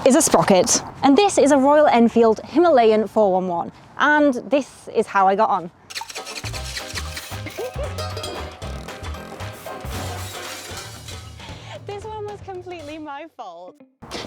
is a Sprocket, and this is a Royal Enfield Himalayan 411, and this is how I got on. This one was completely my fault.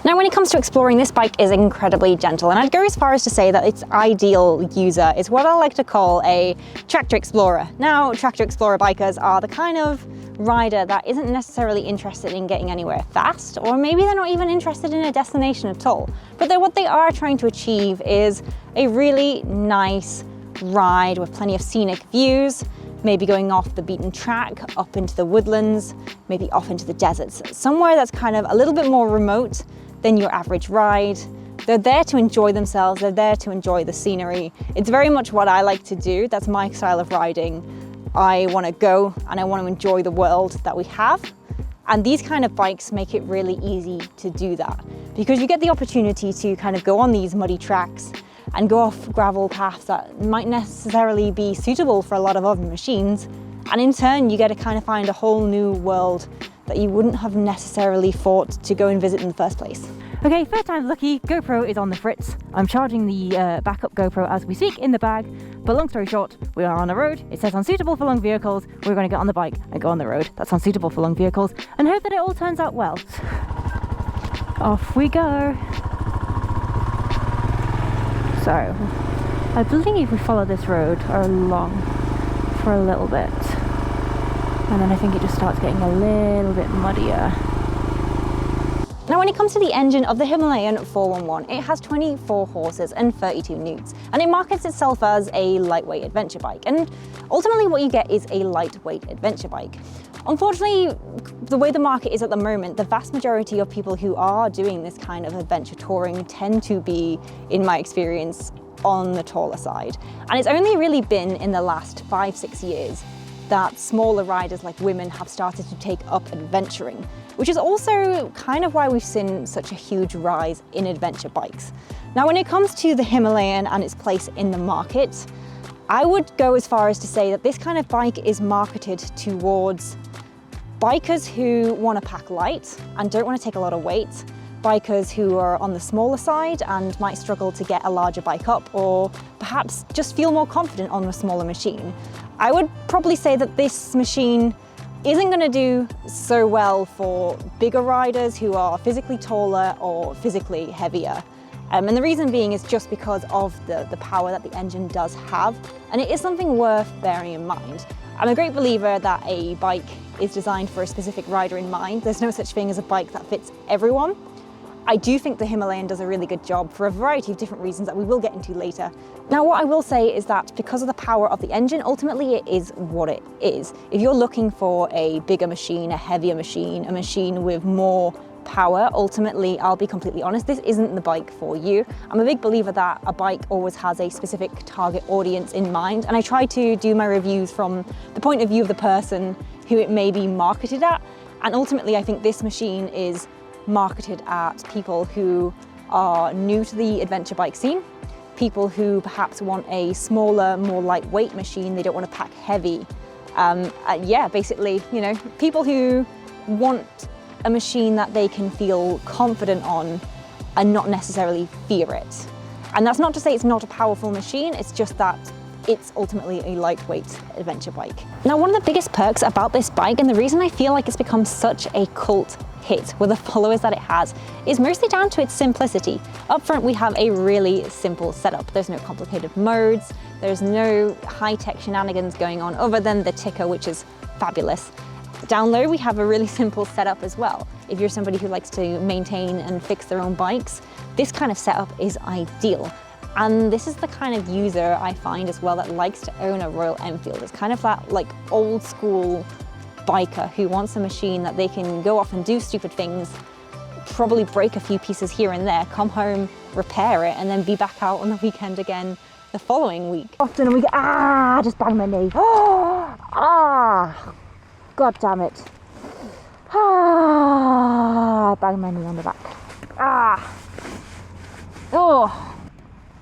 Now, when it comes to exploring, this bike is incredibly gentle, and I'd go as far as to say that its ideal user is what I like to call a tractor explorer. Now, tractor explorer bikers are the kind of rider that isn't necessarily interested in getting anywhere fast, or maybe they're not even interested in a destination at all. But what they are trying to achieve is a really nice ride with plenty of scenic views, maybe going off the beaten track, up into the woodlands, maybe off into the deserts, somewhere that's kind of a little bit more remote than your average ride. They're there to enjoy themselves, they're there to enjoy the scenery. It's very much what I like to do, that's my style of riding. I want to go and I want to enjoy the world that we have. And these kind of bikes make it really easy to do that, because you get the opportunity to kind of go on these muddy tracks and go off gravel paths that might necessarily be suitable for a lot of other machines. And in turn, you get to kind of find a whole new world that you wouldn't have necessarily thought to go and visit in the first place. Okay, first time lucky, GoPro is on the fritz. I'm charging the backup GoPro as we speak in the bag, but long story short, we are on a road. It says unsuitable for long vehicles. We're going to get on the bike and go on the road. That's unsuitable for long vehicles, and hope that it all turns out well. Off we go. So, I believe we follow this road along for a little bit, and then I think it just starts getting a little bit muddier. Now, when it comes to the engine of the Himalayan 411, it has 24 horses and 32 newts, and it markets itself as a lightweight adventure bike. And ultimately what you get is a lightweight adventure bike. Unfortunately, the way the market is at the moment, the vast majority of people who are doing this kind of adventure touring tend to be, in my experience, on the taller side. And it's only really been in the last 5-6 years that smaller riders like women have started to take up adventuring, which is also kind of why we've seen such a huge rise in adventure bikes. Now, when it comes to the Himalayan and its place in the market, I would go as far as to say that this kind of bike is marketed towards bikers who want to pack light and don't want to take a lot of weight, bikers who are on the smaller side and might struggle to get a larger bike up, or perhaps just feel more confident on a smaller machine. I would probably say that this machine isn't going to do so well for bigger riders who are physically taller or physically heavier. And the reason being is just because of the power that the engine does have, and it is something worth bearing in mind. I'm a great believer that a bike is designed for a specific rider in mind. There's no such thing as a bike that fits everyone. I do think the Himalayan does a really good job for a variety of different reasons that we will get into later. Now, what I will say is that because of the power of the engine, ultimately it is what it is. If you're looking for a bigger machine, a heavier machine, a machine with more power, ultimately, I'll be completely honest, this isn't the bike for you. I'm a big believer that a bike always has a specific target audience in mind, and I try to do my reviews from the point of view of the person who it may be marketed at. And ultimately, I think this machine is marketed at people who are new to the adventure bike scene, people who perhaps want a smaller, more lightweight machine. They don't want to pack heavy. Yeah, basically, you know, people who want a machine that they can feel confident on and not necessarily fear it. And that's not to say it's not a powerful machine, it's just that it's ultimately a lightweight adventure bike. Now, one of the biggest perks about this bike, and the reason I feel like it's become such a cult hit with the followers that it has, is mostly down to its simplicity. Up front, we have a really simple setup. There's no complicated modes, there's no high-tech shenanigans going on other than the ticker, which is fabulous. Down low, we have a really simple setup as well. If you're somebody who likes to maintain and fix their own bikes, this kind of setup is ideal. And this is the kind of user I find as well that likes to own a Royal Enfield. It's kind of that like old school biker who wants a machine that they can go off and do stupid things, probably break a few pieces here and there, come home, repair it, and then be back out on the weekend again the following week. Often we go, just bang my knee. God damn it. Bang my knee on the back. Oh,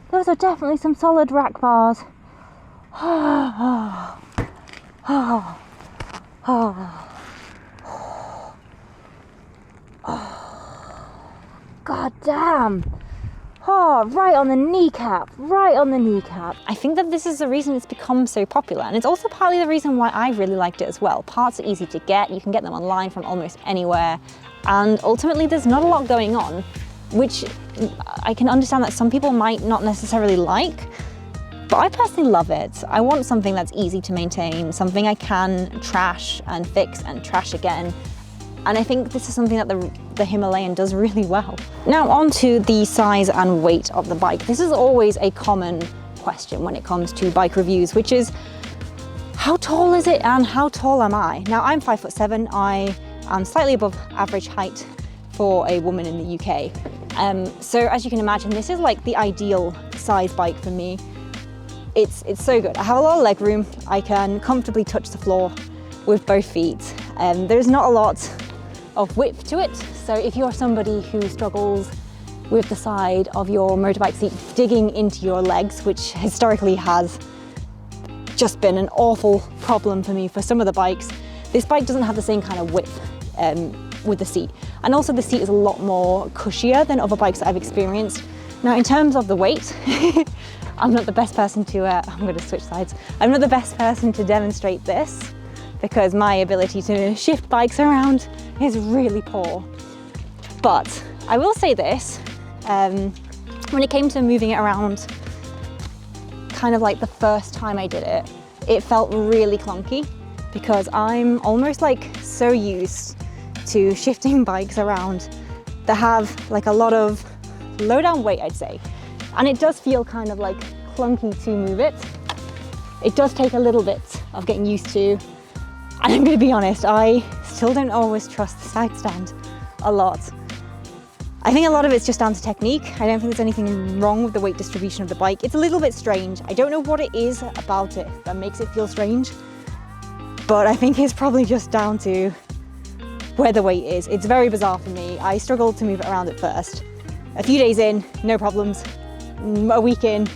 those are definitely some solid rack bars. God God damn. Oh, right on the kneecap, right on the kneecap. I think that this is the reason it's become so popular, and it's also partly the reason why I really liked it as well. Parts are easy to get, you can get them online from almost anywhere, and ultimately there's not a lot going on, which I can understand that some people might not necessarily like, but I personally love it. I want something that's easy to maintain, something I can trash and fix and trash again. And I think this is something that the Himalayan does really well. Now on to the size and weight of the bike. This is always a common question when it comes to bike reviews, which is how tall is it and how tall am I? Now I'm 5'7". I am slightly above average height for a woman in the UK. So as you can imagine, this is like the ideal size bike for me. It's so good. I have a lot of leg room. I can comfortably touch the floor with both feet. There's not a lot of width to it, so if you're somebody who struggles with the side of your motorbike seat digging into your legs, which historically has just been an awful problem for me for some of the bikes, this bike doesn't have the same kind of width with the seat. And also the seat is a lot more cushier than other bikes that I've experienced. Now in terms of the weight, I'm not the best person to, I'm going to switch sides. I'm not the best person to demonstrate this, because my ability to shift bikes around is really poor. But I will say this, when it came to moving it around, kind of like the first time I did it, it felt really clunky because I'm almost like so used to shifting bikes around that have like a lot of low down weight, I'd say. And it does feel kind of like clunky to move it. It does take a little bit of getting used to. And I'm going to be honest, I still don't always trust the side stand a lot. I think a lot of it's just down to technique. I don't think there's anything wrong with the weight distribution of the bike. It's a little bit strange. I don't know what it is about it that makes it feel strange, but I think it's probably just down to where the weight is. It's very bizarre for me. I struggled to move it around at first. A few days in, no problems. A week in,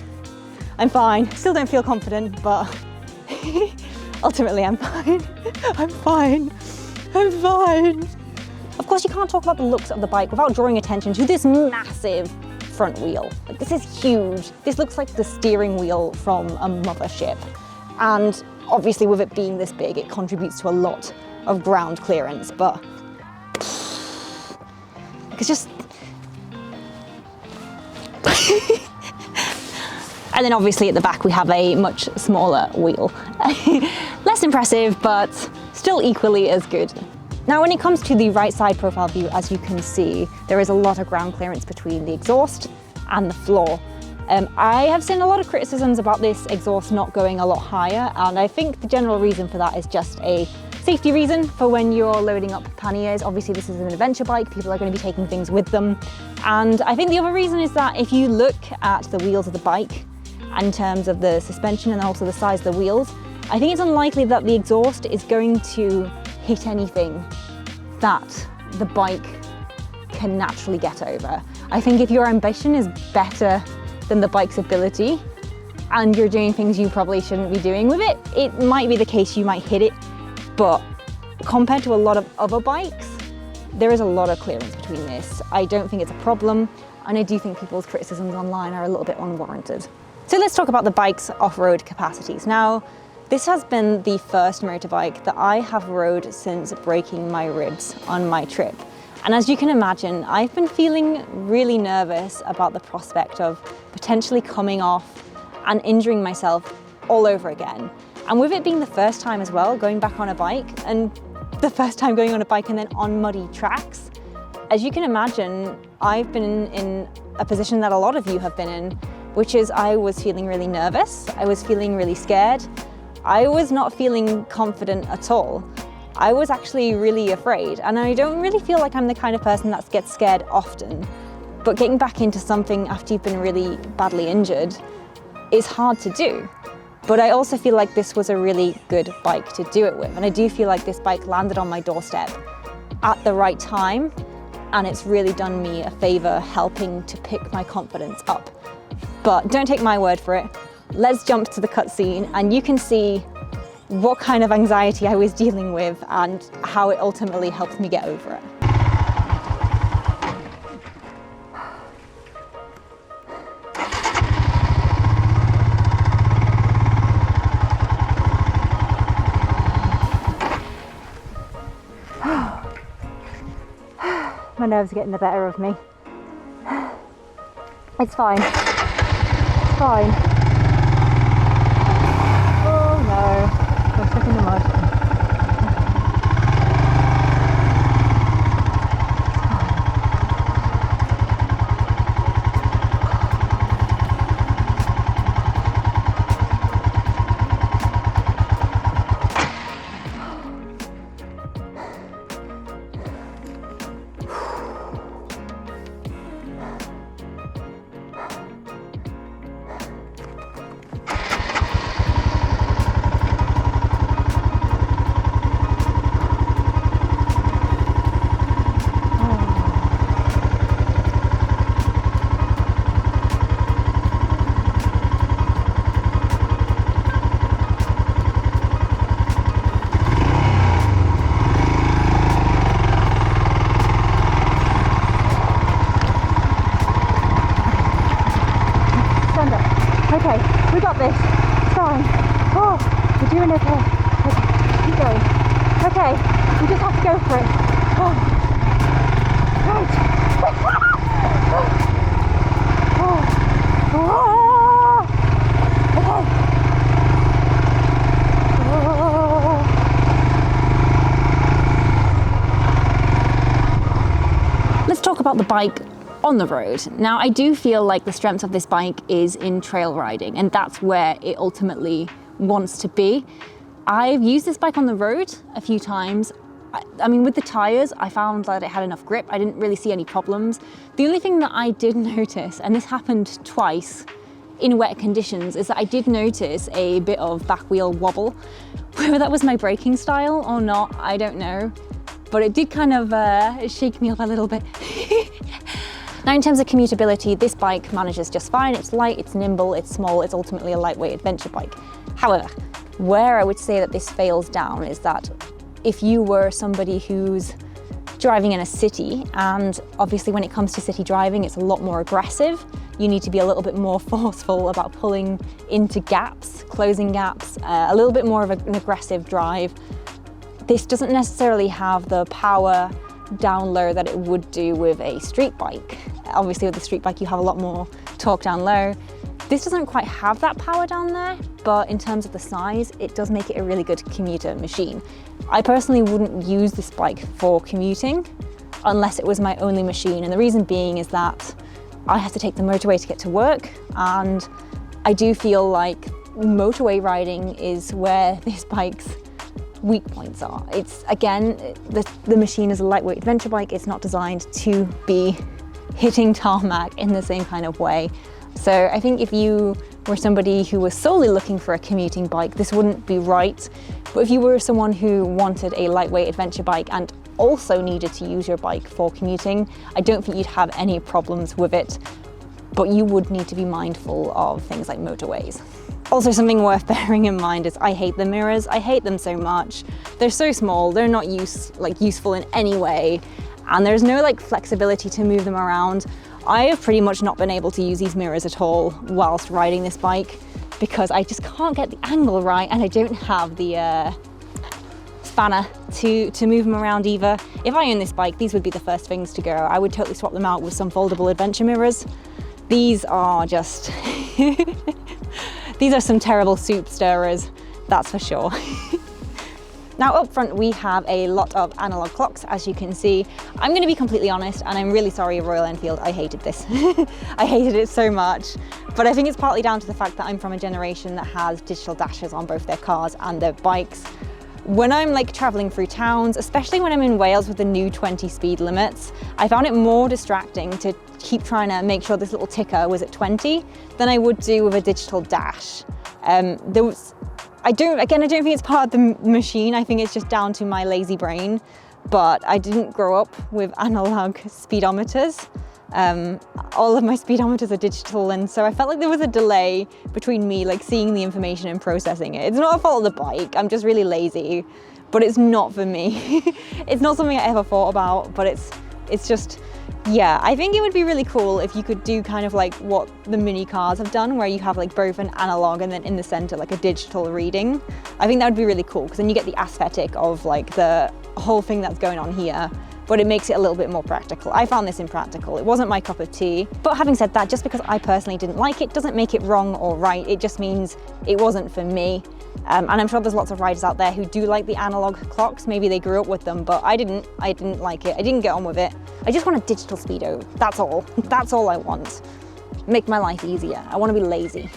I'm fine. Still don't feel confident, but ultimately I'm fine. I'm fine. I'm fine. Of course, you can't talk about the looks of the bike without drawing attention to this massive front wheel. Like, this is huge. This looks like the steering wheel from a mothership. And obviously with it being this big, it contributes to a lot of ground clearance, but it's just... And then obviously at the back we have a much smaller wheel. Less impressive, but still equally as good. Now when it comes to the right side profile view, as you can see, there is a lot of ground clearance between the exhaust and the floor. I have seen a lot of criticisms about this exhaust not going a lot higher, and I think the general reason for that is just a safety reason for when you're loading up panniers. Obviously this is an adventure bike, people are going to be taking things with them. And I think the other reason is that if you look at the wheels of the bike, in terms of the suspension and also the size of the wheels, I think it's unlikely that the exhaust is going to hit anything that the bike can naturally get over. I think if your ambition is better than the bike's ability and you're doing things you probably shouldn't be doing with it, it might be the case you might hit it, but compared to a lot of other bikes, there is a lot of clearance between this. I don't think it's a problem, and I do think people's criticisms online are a little bit unwarranted. So let's talk about the bike's off-road capacities. Now, this has been the first motorbike that I have rode since breaking my ribs on my trip. And as you can imagine, I've been feeling really nervous about the prospect of potentially coming off and injuring myself all over again. And with it being the first time as well, going back on a bike, and the first time going on a bike and then on muddy tracks, as you can imagine, I've been in a position that a lot of you have been in, which is I was feeling really nervous, I was feeling really scared, I was not feeling confident at all. I was actually really afraid, and I don't really feel like I'm the kind of person that gets scared often. But getting back into something after you've been really badly injured is hard to do. But I also feel like this was a really good bike to do it with, and I do feel like this bike landed on my doorstep at the right time, and it's really done me a favor helping to pick my confidence up. But don't take my word for it. Let's jump to the cutscene and you can see what kind of anxiety I was dealing with and how it ultimately helped me get over it. my nerves are getting the better of me. It's fine. It's fine. Oh no, I'm stuck in the mud. We got this. It's fine. Oh, we're doing okay. Okay, keep going. Okay, we just have to go for it. Oh, right. Oh. Oh. Okay. Oh. Let's talk about the bike on the road. Now, I do feel like the strength of this bike is in trail riding, and that's where it ultimately wants to be. I've used this bike on the road a few times. I mean, with the tires, I found that it had enough grip. I didn't really see any problems. The only thing that I did notice, and this happened twice in wet conditions, is that I did notice a bit of back wheel wobble. Whether that was my braking style or not, I don't know. But it did kind of shake me up a little bit. Now, in terms of commutability, this bike manages just fine. It's light, it's nimble, it's small, it's ultimately a lightweight adventure bike. However, where I would say that this fails down is that if you were somebody who's driving in a city, and obviously when it comes to city driving, it's a lot more aggressive. You need to be a little bit more forceful about pulling into gaps, closing gaps, a little bit more of an aggressive drive. This doesn't necessarily have the power down low that it would do with a street bike. Obviously with the street bike you have a lot more torque down low. This doesn't quite have that power down there, but in terms of the size, it does make it a really good commuter machine. I personally wouldn't use this bike for commuting unless it was my only machine, and the reason being is that I have to take the motorway to get to work, and I do feel like motorway riding is where this bike's weak points are. It's, again, the machine is a lightweight adventure bike. It's not designed to be hitting tarmac in the same kind of way. So I think if you were somebody who was solely looking for a commuting bike, this wouldn't be right. But if you were someone who wanted a lightweight adventure bike and also needed to use your bike for commuting, I don't think you'd have any problems with it. But you would need to be mindful of things like motorways. Also, something worth bearing in mind is I hate the mirrors. I hate them so much. They're so small, they're not useful in any way, and there's no flexibility to move them around. I have pretty much not been able to use these mirrors at all whilst riding this bike because I just can't get the angle right, and I don't have the spanner to move them around either. If I owned this bike, these would be the first things to go. I would totally swap them out with some foldable adventure mirrors. These are just these are some terrible soup stirrers, that's for sure. Now up front we have a lot of analog clocks, as you can see. I'm going to be completely honest, and I'm really sorry Royal Enfield, I hated this. I hated it so much, but I think it's partly down to the fact that I'm from a generation that has digital dashes on both their cars and their bikes. When I'm traveling through towns, especially when I'm in Wales with the new 20 speed limits, I found it more distracting to keep trying to make sure this little ticker was at 20 than I would do with a digital dash. I don't think it's part of the machine. I think it's just down to my lazy brain, but I didn't grow up with analog speedometers. All of my speedometers are digital, and so I felt like there was a delay between me seeing the information and processing it. It's not a fault of the bike, I'm just really lazy, but it's not for me. It's not something I ever thought about, but it's just, yeah, I think it would be really cool if you could do kind of what the mini cars have done, where you have both an analog and then in the center a digital reading. I think that would be really cool, because then you get the aesthetic of the whole thing that's going on here, but it makes it a little bit more practical. I found this impractical. It wasn't my cup of tea. But having said that, just because I personally didn't like it doesn't make it wrong or right. It just means it wasn't for me. And I'm sure there's lots of riders out there who do like the analog clocks. Maybe they grew up with them, but I didn't like it. I didn't get on with it. I just want a digital speedo. That's all. That's all I want. Make my life easier. I want to be lazy.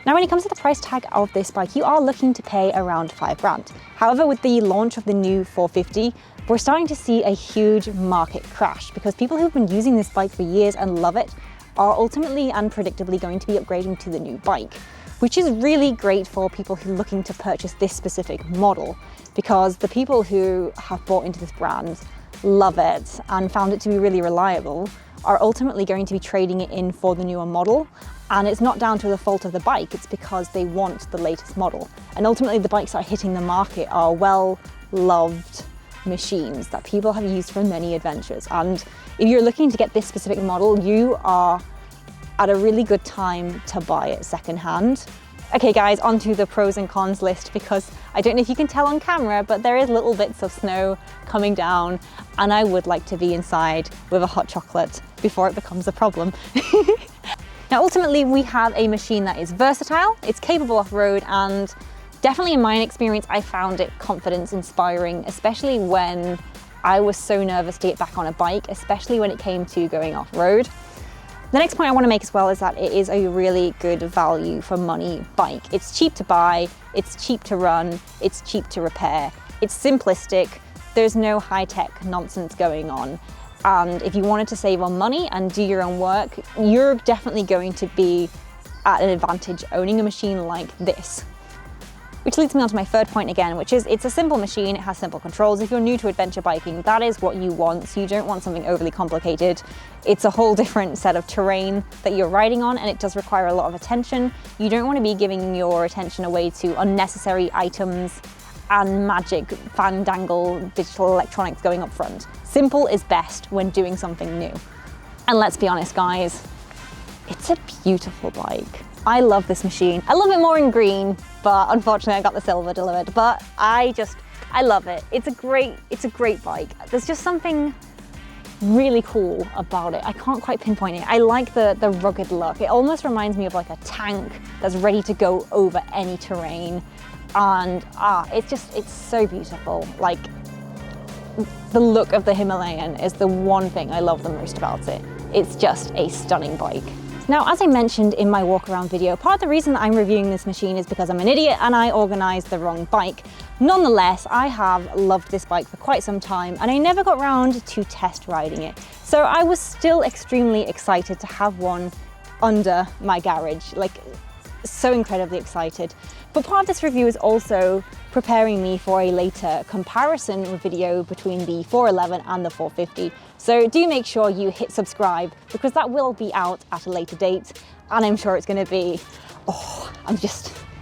Now, when it comes to the price tag of this bike, you are looking to pay around £5,000. However, with the launch of the new 450, we're starting to see a huge market crash because people who've been using this bike for years and love it are ultimately and predictably going to be upgrading to the new bike, which is really great for people who are looking to purchase this specific model, because the people who have bought into this brand, love it, and found it to be really reliable are ultimately going to be trading it in for the newer model. And it's not down to the fault of the bike, it's because they want the latest model. And ultimately the bikes that are hitting the market are well-loved machines that people have used for many adventures. And if you're looking to get this specific model, you are at a really good time to buy it secondhand. Okay guys, onto the pros and cons list, because I don't know if you can tell on camera, but there is little bits of snow coming down and I would like to be inside with a hot chocolate before it becomes a problem. Now ultimately we have a machine that is versatile, it's capable off-road, and definitely in my experience I found it confidence inspiring, especially when I was so nervous to get back on a bike, especially when it came to going off-road. The next point I want to make as well is that it is a really good value for money bike. It's cheap to buy, it's cheap to run, it's cheap to repair, it's simplistic, there's no high-tech nonsense going on. And if you wanted to save on money and do your own work, you're definitely going to be at an advantage owning a machine like this. Which leads me on to my third point again, which is it's a simple machine, it has simple controls. If you're new to adventure biking, that is what you want. So you don't want something overly complicated. It's a whole different set of terrain that you're riding on, and it does require a lot of attention. You don't want to be giving your attention away to unnecessary items and magic fandangle digital electronics going up front. Simple is best when doing something new. And let's be honest guys, it's a beautiful bike. I love this machine. I love it more in green, but unfortunately I got the silver delivered, but I love it. It's a great bike. There's just something really cool about it. I can't quite pinpoint it. I like the rugged look. It almost reminds me of like a tank that's ready to go over any terrain. And it's so beautiful. Like, the look of the Himalayan is the one thing I love the most about it. It's just a stunning bike. Now, as I mentioned in my walk around video, part of the reason that I'm reviewing this machine is because I'm an idiot and I organized the wrong bike. Nonetheless, I have loved this bike for quite some time and I never got round to test riding it. So I was still extremely excited to have one under my garage, like so incredibly excited. But part of this review is also preparing me for a later comparison video between the 411 and the 450. So do make sure you hit subscribe, because that will be out at a later date. And I'm sure it's gonna be,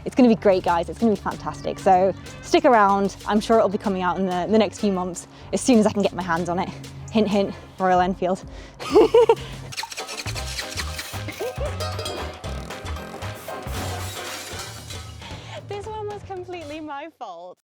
it's gonna be great guys, it's gonna be fantastic. So stick around, I'm sure it'll be coming out in the next few months, as soon as I can get my hands on it. Hint, hint, Royal Enfield. This one was completely my fault.